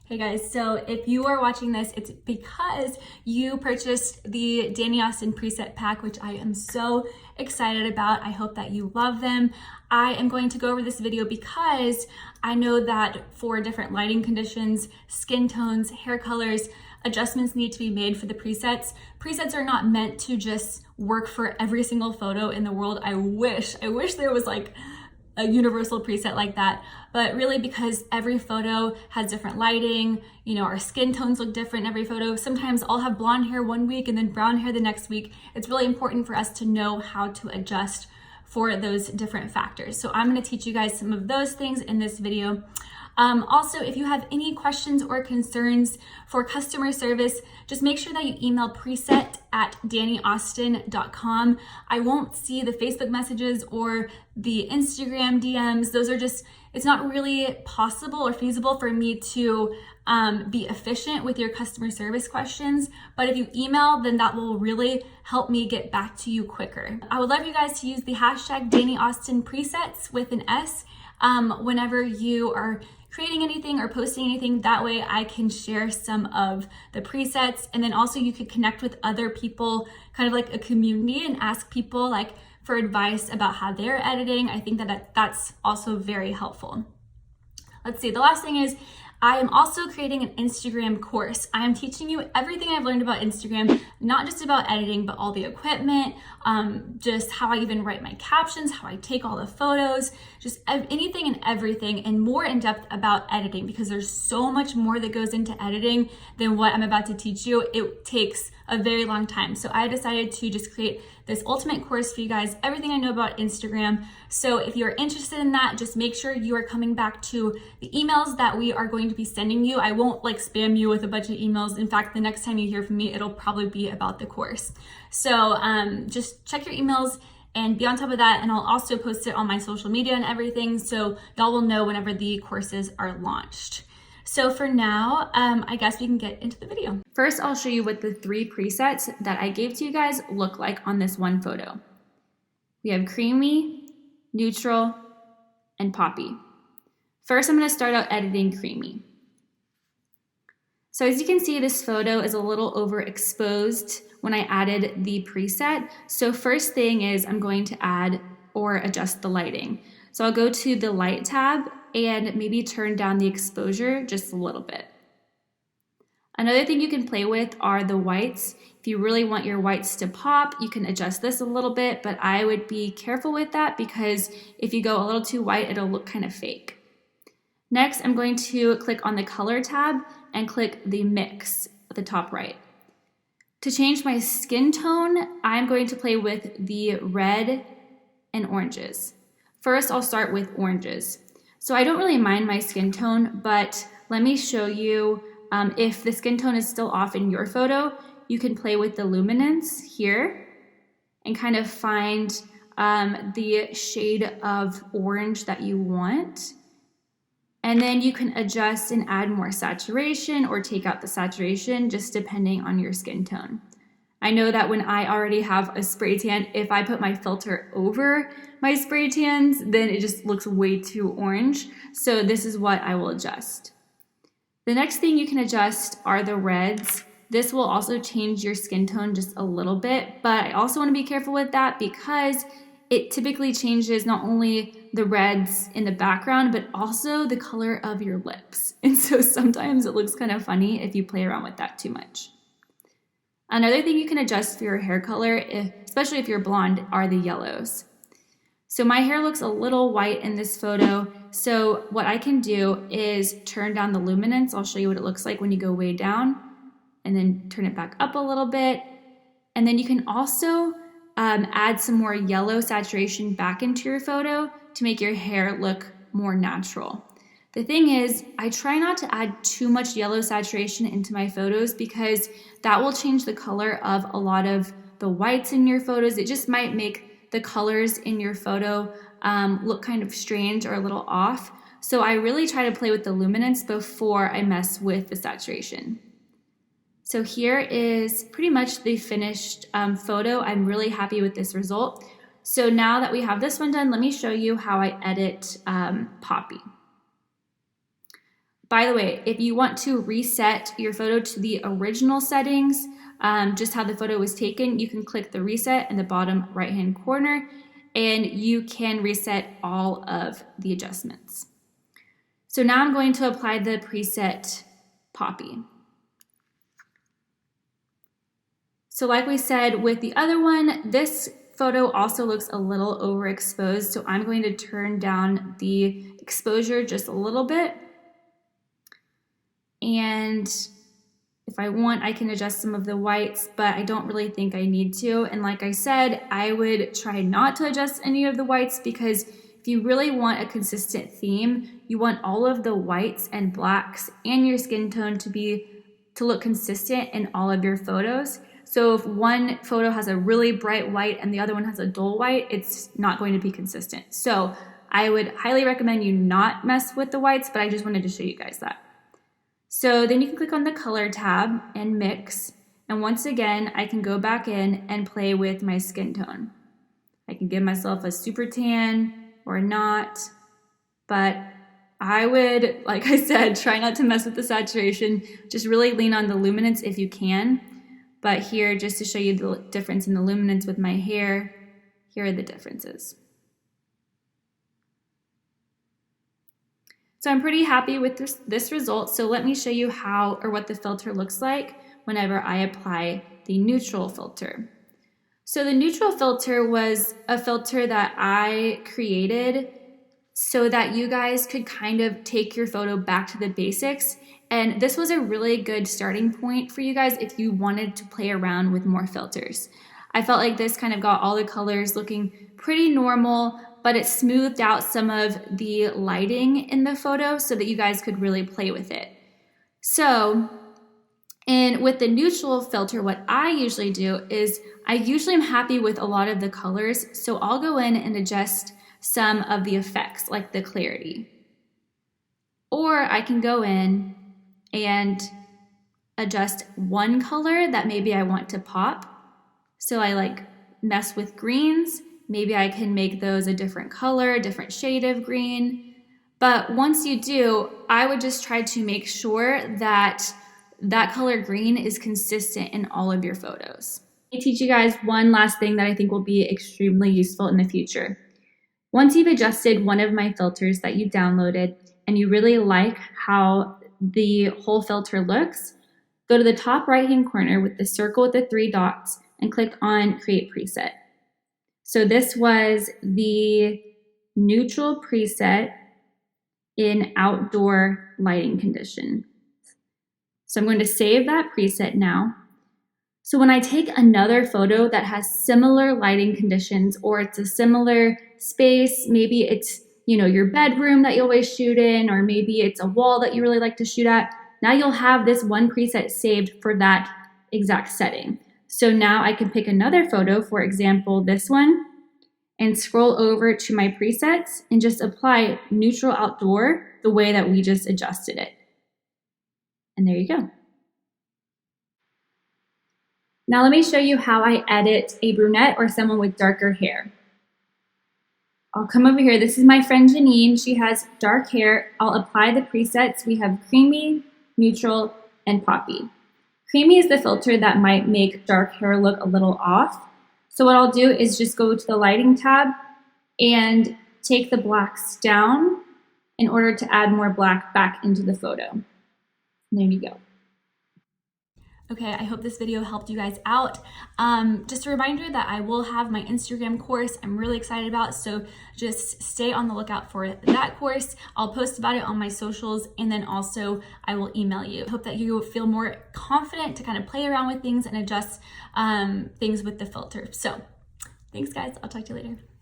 Hey guys, so if you are watching this, it's because you purchased the Danny Austin preset pack, which I am so excited about. I hope that you love them. I am going to go over this video because I know that for different lighting conditions, skin tones, hair colors, adjustments need to be made for the presets. Presets are not meant to just work for every single photo in the world. I wish there was like a universal preset like that, but really because every photo has different lighting, you know, our skin tones look different in every photo. Sometimes I'll have blonde hair one week and then brown hair the next week. It's really important for us to know how to adjust for those different factors. So I'm going to teach you guys some of those things in this video. Also, if you have any questions or concerns for customer service, just make sure that you email preset@dannyaustin.com. I won't see the Facebook messages or the Instagram DMs. Those are just, it's not really possible or feasible for me to be efficient with your customer service questions. But if you email, then that will really help me get back to you quicker. I would love you guys to use the hashtag DannyAustinPresets with an S whenever you are creating anything or posting anything. That way I can share some of the presets, and then also you could connect with other people, kind of like a community, and ask people like for advice about how they're editing. I think that that's also very helpful. Let's see, the last thing is I am also creating an Instagram course. I am teaching you everything I've learned about Instagram, not just about editing, but all the equipment, just how I even write my captions, how I take all the photos, just anything and everything, and more in depth about editing, because there's so much more that goes into editing than what I'm about to teach you. It takes a very long time. So I decided to just create this ultimate course for you guys, everything I know about Instagram. So if you're interested in that, just make sure you are coming back to the emails that we are going to be sending you. I won't like spam you with a bunch of emails. In fact, the next time you hear from me, it'll probably be about the course. So just check your emails and be on top of that. And I'll also post it on my social media and everything, so y'all will know whenever the courses are launched. So for now, I guess we can get into the video. First, I'll show you what the 3 presets that I gave to you guys look like on this one photo. We have creamy, neutral, and poppy. First, I'm going to start out editing creamy. So as you can see, this photo is a little overexposed when I added the preset. So first thing is I'm going to add or adjust the lighting. So I'll go to the light tab and maybe turn down the exposure just a little bit. Another thing you can play with are the whites. If you really want your whites to pop, you can adjust this a little bit, but I would be careful with that because if you go a little too white, it'll look kind of fake. Next, I'm going to click on the color tab and click the mix at the top right. To change my skin tone, I'm going to play with the red and oranges. First, I'll start with oranges. So I don't really mind my skin tone, but let me show you if the skin tone is still off in your photo, you can play with the luminance here and kind of find the shade of orange that you want. And then you can adjust and add more saturation or take out the saturation just depending on your skin tone. I know that when I already have a spray tan, if I put my filter over my spray tans, then it just looks way too orange. So this is what I will adjust. The next thing you can adjust are the reds. This will also change your skin tone just a little bit, but I also want to be careful with that because it typically changes not only the reds in the background, but also the color of your lips. And so sometimes it looks kind of funny if you play around with that too much. Another thing you can adjust for your hair color, especially if you're blonde, are the yellows. So my hair looks a little white in this photo. So what I can do is turn down the luminance. I'll show you what it looks like when you go way down and then turn it back up a little bit. And then you can also add some more yellow saturation back into your photo to make your hair look more natural. The thing is, I try not to add too much yellow saturation into my photos because that will change the color of a lot of the whites in your photos. It just might make the colors in your photo look kind of strange or a little off. So I really try to play with the luminance before I mess with the saturation. So here is pretty much the finished photo. I'm really happy with this result. So now that we have this one done, let me show you how I edit Poppy. By the way, if you want to reset your photo to the original settings, just how the photo was taken, you can click the reset in the bottom right-hand corner and you can reset all of the adjustments. So now I'm going to apply the preset Poppy. So like we said with the other one, this photo also looks a little overexposed, so I'm going to turn down the exposure just a little bit. And if I want, I can adjust some of the whites, but I don't really think I need to. And like I said, I would try not to adjust any of the whites, because if you really want a consistent theme, you want all of the whites and blacks and your skin tone to look consistent in all of your photos. So if one photo has a really bright white and the other one has a dull white, it's not going to be consistent. So I would highly recommend you not mess with the whites, but I just wanted to show you guys that. So then you can click on the color tab and mix. And once again, I can go back in and play with my skin tone. I can give myself a super tan or not, but I would, like I said, try not to mess with the saturation. Just really lean on the luminance if you can. But here, just to show you the difference in the luminance with my hair, here are the differences. So I'm pretty happy with this result. So let me show you how or what the filter looks like whenever I apply the neutral filter. So the neutral filter was a filter that I created so that you guys could kind of take your photo back to the basics. And this was a really good starting point for you guys if you wanted to play around with more filters. I felt like this kind of got all the colors looking pretty normal, but it smoothed out some of the lighting in the photo so that you guys could really play with it. So, and with the neutral filter, what I usually do is I usually am happy with a lot of the colors, so I'll go in and adjust some of the effects, like the clarity. Or I can go in and adjust one color that maybe I want to pop. So I like mess with greens. Maybe I can make those a different color, a different shade of green. But once you do, I would just try to make sure that that color green is consistent in all of your photos. Let me teach you guys one last thing that I think will be extremely useful in the future. Once you've adjusted one of my filters that you downloaded and you really like how the whole filter looks, go to the top right-hand corner with the circle with the 3 dots and click on Create Preset. So this was the neutral preset in outdoor lighting condition. So I'm going to save that preset now. So when I take another photo that has similar lighting conditions, or it's a similar space, maybe it's, you know, your bedroom that you always shoot in, or maybe it's a wall that you really like to shoot at, now you'll have this one preset saved for that exact setting. So now I can pick another photo, for example, this one, and scroll over to my presets and just apply neutral outdoor the way that we just adjusted it. And there you go. Now let me show you how I edit a brunette or someone with darker hair. I'll come over here. This is my friend Janine. She has dark hair. I'll apply the presets. We have creamy, neutral, and poppy. Creamy is the filter that might make dark hair look a little off. So what I'll do is just go to the lighting tab and take the blacks down in order to add more black back into the photo. And there you go. Okay, I hope this video helped you guys out. Just a reminder that I will have my Instagram course I'm really excited about, so just stay on the lookout for that course. I'll post about it on my socials, and then also I will email you. I hope that you feel more confident to kind of play around with things and adjust things with the filter. So thanks guys, I'll talk to you later.